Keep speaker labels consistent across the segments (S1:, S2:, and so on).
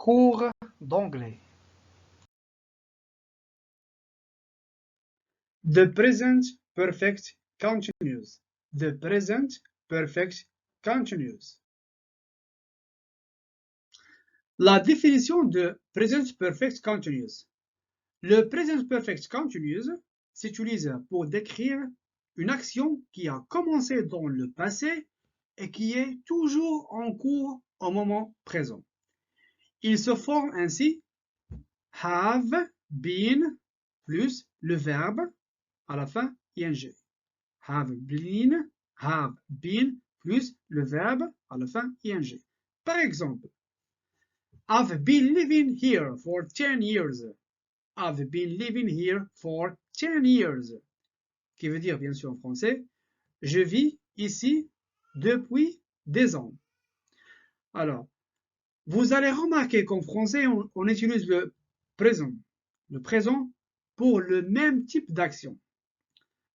S1: Cours d'anglais. The present perfect continuous. The present perfect continuous. La définition de present perfect continuous. Le present perfect continuous s'utilise pour décrire une action qui a commencé dans le passé et qui est toujours en cours au moment présent. Il se forme ainsi have been plus le verbe à la fin ing. Have been plus le verbe à la fin ing. Par exemple, I've been living here for 10 years. I've been living here for 10 years. Qui veut dire, bien sûr en français, je vis ici depuis 10 ans. Alors, vous allez remarquer qu'en français, on utilise le présent pour le même type d'action.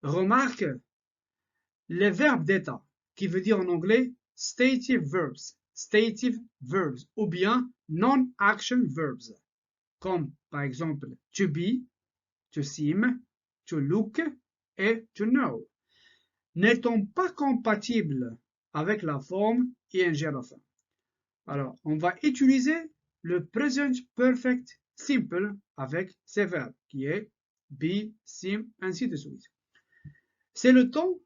S1: Remarque les verbes d'état, qui veut dire en anglais stative verbs, ou bien non-action verbs, comme par exemple to be, to seem, to look et to know, n'étant pas compatibles avec la forme ing à la fin. Alors, on va utiliser le present perfect simple avec ces verbes, qui est be, seem, ainsi de suite. C'est le temps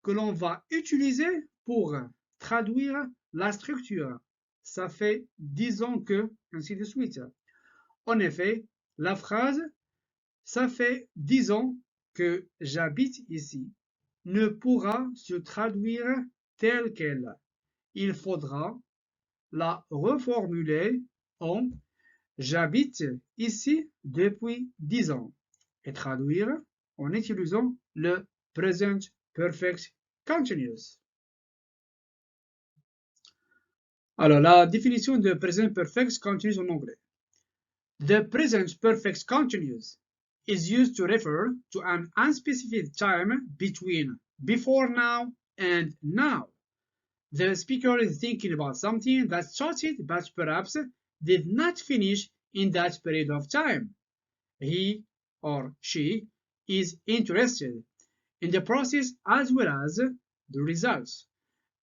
S1: que l'on va utiliser pour traduire la structure. Ça fait 10 ans que, ainsi de suite. En effet, la phrase « ça fait 10 ans que j'habite ici » ne pourra se traduire telle qu'elle. Il faudra la reformuler en « j'habite ici depuis 10 ans » et traduire en utilisant le present perfect continuous. Alors, la définition de present perfect continuous en anglais. The present perfect continuous is used to refer to an unspecified time between before now and now. The speaker is thinking about something that started but perhaps did not finish in that period of time. He or she is interested in the process as well as the results.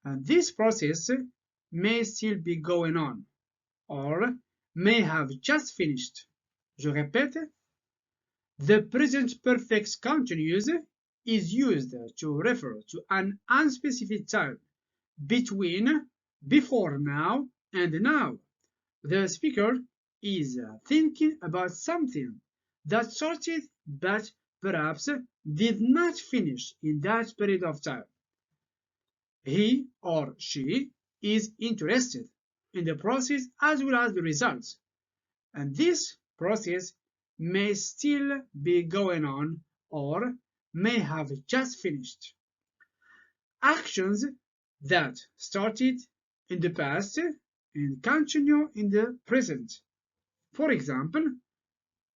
S1: And this process may still be going on or may have just finished. Je répète, the present perfect continuous is used to refer to an unspecified time between before now and now. The speaker is thinking about something that started but perhaps did not finish in that period of time. He or she is interested in the process as well as the results, and this process may still be going on or may have just finished. Actions that started in the past and continue in the present. For example,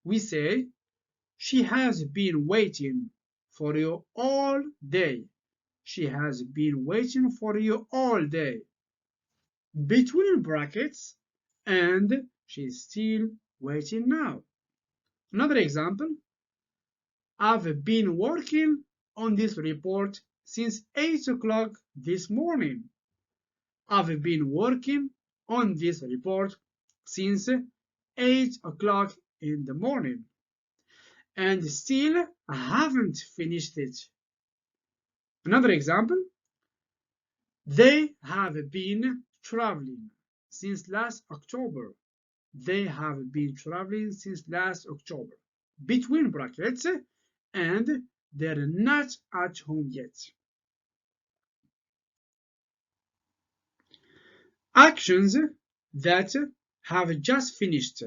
S1: we say, she has been waiting for you all day. She has been waiting for you all day. Between brackets, and she's still waiting now. Another example, I've been working on this report since 8 o'clock this morning. I've been working on this report since 8 o'clock in the morning. And still I haven't finished it. Another example, they have been traveling since last October. They have been traveling since last October. Between brackets, and they're not at home yet. Actions that have just finished,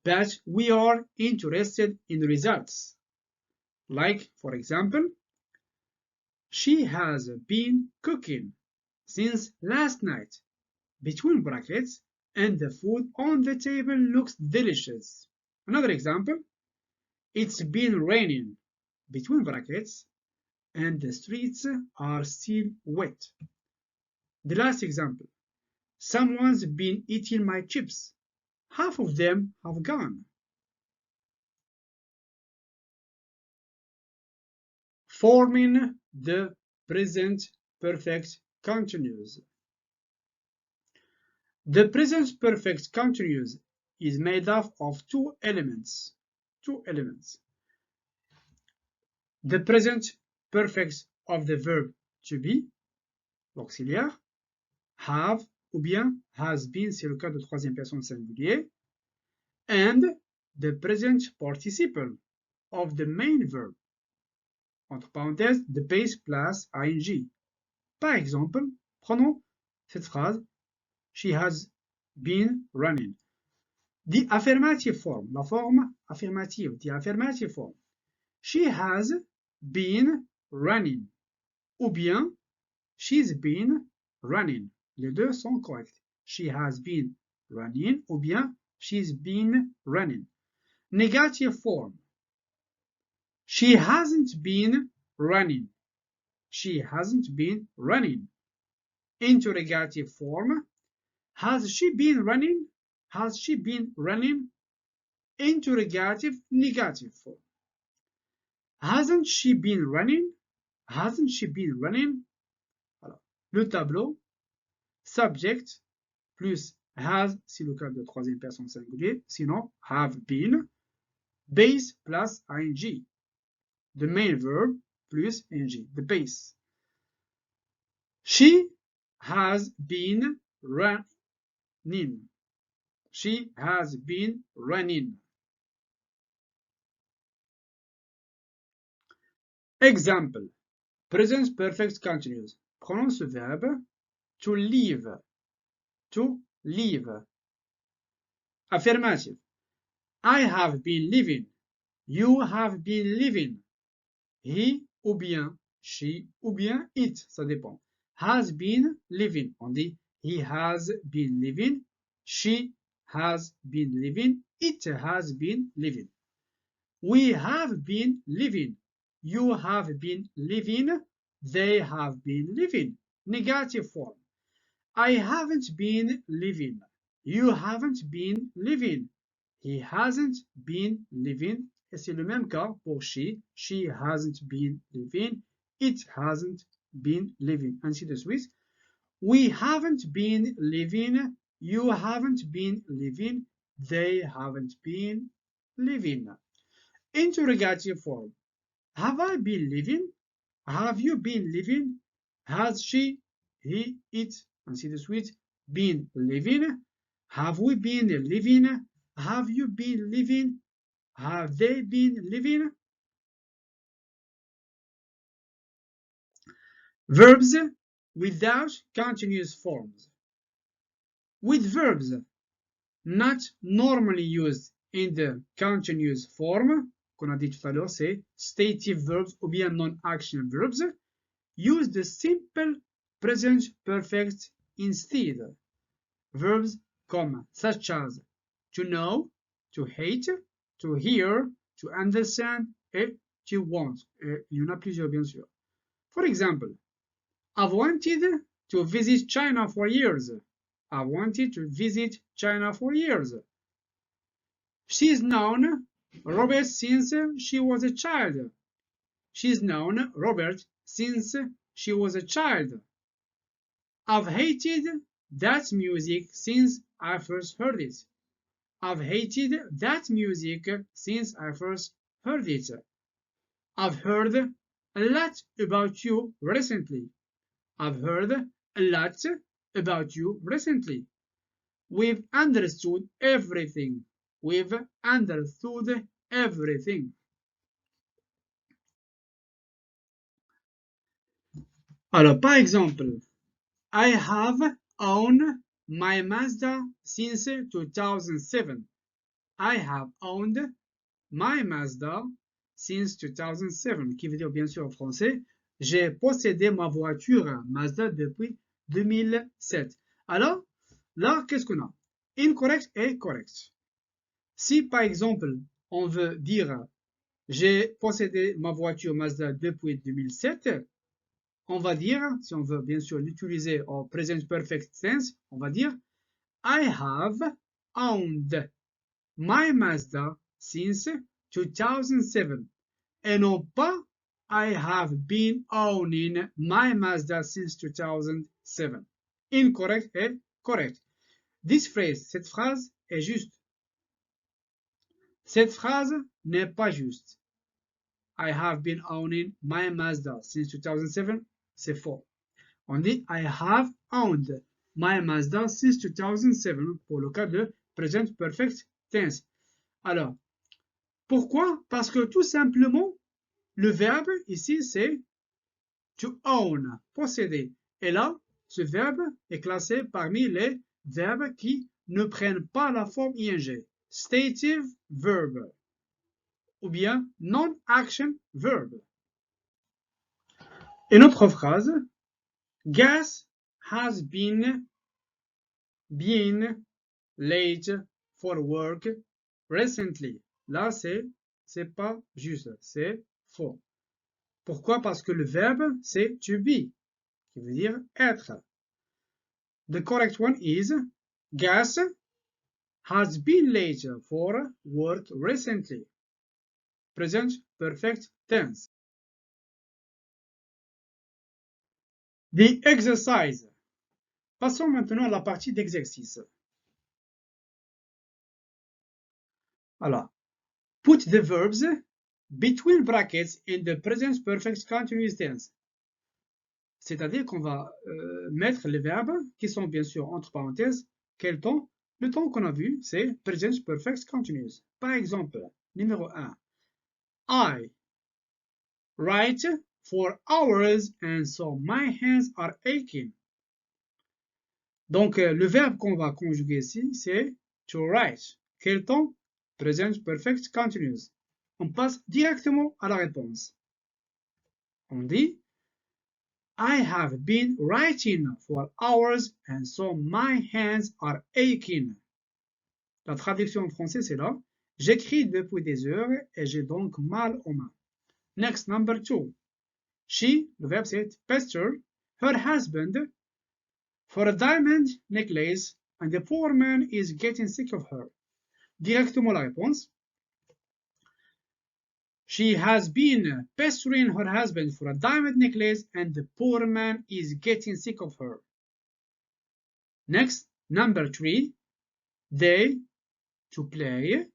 S1: but we are interested in the results. Like, for example, she has been cooking since last night. Between brackets, and the food on the table looks delicious. Another example, it's been raining. Between brackets, and the streets are still wet. The last example, someone's been eating my chips. half of them have gone. Forming the present perfect continuous. The present perfect continuous is made up of two elements. The present perfect of the verb to be, l'auxiliaire, have ou bien has been, c'est le cas de troisième personne singulier, and the present participle of the main verb, entre parenthèses, the base plus ing. Par exemple, prenons cette phrase, she has been running. The affirmative form, la forme affirmative, the affirmative form, she has been running, ou bien she's been running. Les deux sont corrects. She has been running, ou bien she's been running. Negative form, she hasn't been running. She hasn't been running. Interrogative form, has she been running? Has she been running? Interrogative negative form. Hasn't she been running? Hasn't she been running? Alors, le tableau, subject plus has, c'est le cas de troisième personne singulier, sinon have been, base plus ing. The main verb plus ing, the base. She has been running. She has been running. Example. Present perfect continuous. Prenons ce verbe to leave. To leave. Affirmative. I have been living. You have been living. He ou bien she ou bien it, ça dépend. Has been living. On dit he has been living. She has been living. It has been living. We have been living. You have been living. They have been living. Negative form. I haven't been living. You haven't been living. He hasn't been living. Et c'est le même cas pour she. She hasn't been living. It hasn't been living. Ainsi de suite. We haven't been living. You haven't been living. They haven't been living. Interrogative form. Have I been living? Have you been living? Has she, he, it, ainsi de suite, been living? Have we been living? Have you been living? Have they been living? Verbs without continuous forms. With verbs not normally used in the continuous form, qu'on a dit tout à l'heure, c'est stative verbs ou bien non-action verbs, use the simple present perfect instead. Verbs comme such as to know, to hate, to hear, to understand et to want. Et il y en a plusieurs, bien sûr. For example, I've wanted to visit China for years. I've wanted to visit China for years. She's known Robert since she was a child. She's known Robert since she was a child. I've hated that music since I first heard it. I've hated that music since I first heard it. I've heard a lot about you recently. I've heard a lot about you recently. We've understood everything. We've understood everything. Alors, par exemple, I have owned my Mazda since 2007. I have owned my Mazda since 2007, qui veut dire bien sûr en français, j'ai possédé ma voiture Mazda depuis 2007. Alors, là, qu'est-ce qu'on a? Incorrect et correct. Si, par exemple, on veut dire j'ai possédé ma voiture Mazda depuis 2007, on va dire, si on veut bien sûr l'utiliser en present perfect tense, on va dire I have owned my Mazda since 2007. Et non pas I have been owning my Mazda since 2007. Incorrect et correct. This phrase, cette phrase est juste. Cette phrase n'est pas juste. I have been owning my Mazda since 2007, c'est faux. On dit I have owned my Mazda since 2007 pour le cas de present perfect tense. Alors, pourquoi? Parce que tout simplement, le verbe ici c'est to own, posséder. Et là, ce verbe est classé parmi les verbes qui ne prennent pas la forme ing. Stative verb ou bien non-action verb. Une autre phrase, Gas has been late for work recently. Là, c'est pas juste, c'est faux. Pourquoi? Parce que le verbe, c'est to be, qui veut dire être. The correct one is, Gas has been late for work recently. Present perfect tense. The exercise. Passons maintenant à la partie d'exercice. Alors, put the verbs between brackets in the present perfect continuous tense. C'est-à-dire qu'on va mettre les verbes qui sont bien sûr entre parenthèses. Quel temps? Le temps qu'on a vu, c'est present perfect continuous. Par exemple, numéro 1. I write for hours and so my hands are aching. Donc, le verbe qu'on va conjuguer ici, c'est to write. Quel temps? Present perfect continuous. On passe directement à la réponse. On dit I have been writing for hours and so my hands are aching. La traduction en français, c'est là. J'écris depuis des heures et j'ai donc mal aux mains. Next, number 2. She, le verbe c'est pester, her husband for a diamond necklace and the poor man is getting sick of her. Directement la réponse. She has been pestering her husband for a diamond necklace and the poor man is getting sick of her. Next, number 3. They, to play,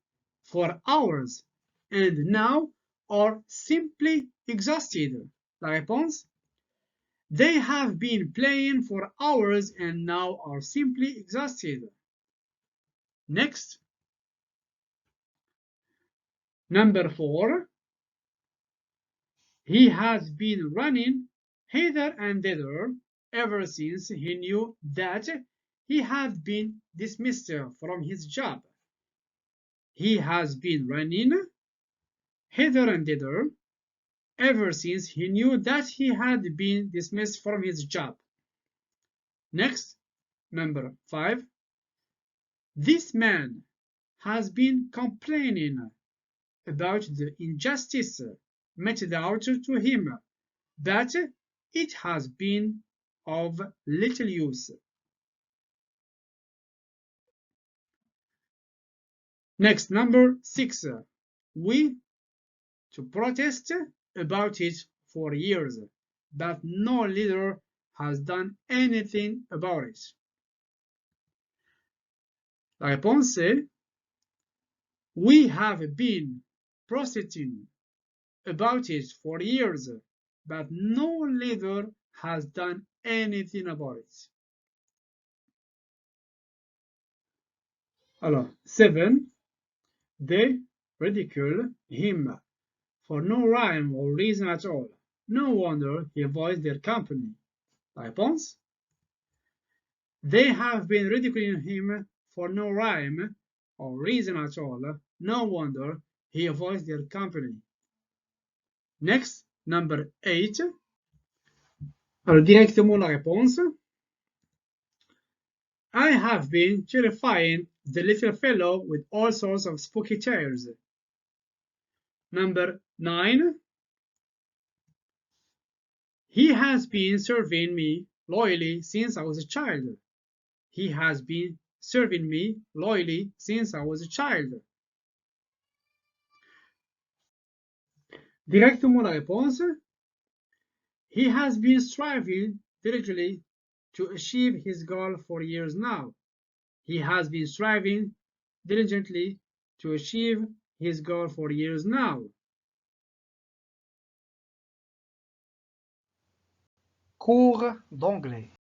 S1: for hours and now are simply exhausted. La réponse. They have been playing for hours and now are simply exhausted. Next. Number 4. He has been running hither and thither ever since he knew that he had been dismissed from his job. He has been running hither and thither ever since he knew that he had been dismissed from his job. Next, number 5. This man has been complaining about the injustice meted out to him, but it has been of little use. Next, number 6. We to protest about it for years, but no leader has done anything about it. La réponse est We have been protesting about it for years, but no leader has done anything about it. Alors, 7. They ridicule him for no rhyme or reason at all. No wonder he avoids their company. La réponse? They have been ridiculing him for no rhyme or reason at all. No wonder he avoids their company. Next, number 8. Alors, directement la réponse. I have been terrifying the little fellow with all sorts of spooky tales. Number 9. He has been serving me loyally since I was a child. He has been serving me loyally since I was a child. Directement la réponse. He has been striving diligently to achieve his goal for years now. He has been striving diligently to achieve his goal for years now. Cours d'anglais.